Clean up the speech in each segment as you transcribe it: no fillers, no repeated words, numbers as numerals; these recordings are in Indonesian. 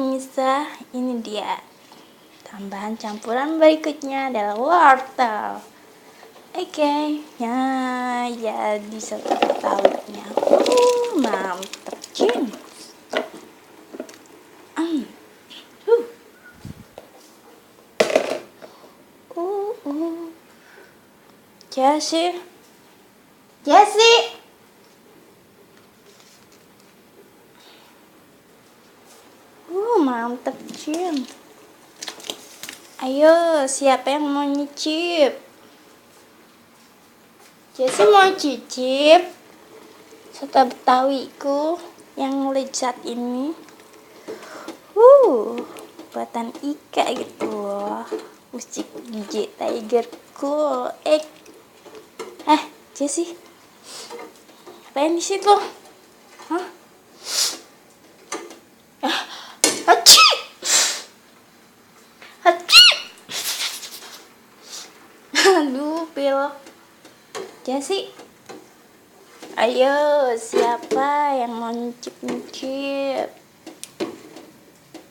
Pemirsa, ini dia tambahan campuran berikutnya adalah wortel. Oke, ya jadi soto betawinya. Mantap, cin. Jessie, mantap, cin. Ayo, siapa yang mau nyicip? Jessie mau cicip soto betawiku yang lezat ini. Buatan Ika gitu loh. Musik DJ Tigerku. Jessie, apain di situ? Hah? Hachi! Hachi! Aduh, pilek. Jessie, ayo, siapa yang mau nyicip-nyicip?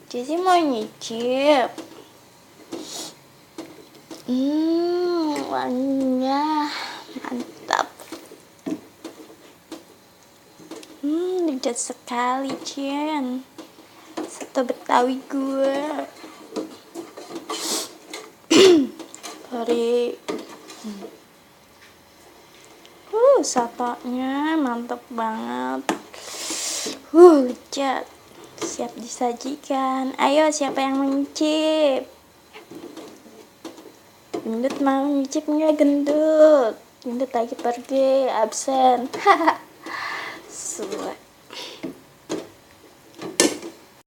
Jessie mau nyicip. Wanginya mantap. Lezat sekali, Cien. Soto betawi gue. Dari sotonya mantap banget. Lezat. Siap disajikan. Ayo, siapa yang mencicip? Gendut mau nyicip nggak, gendut? Gendut lagi pergi, absen. Suat.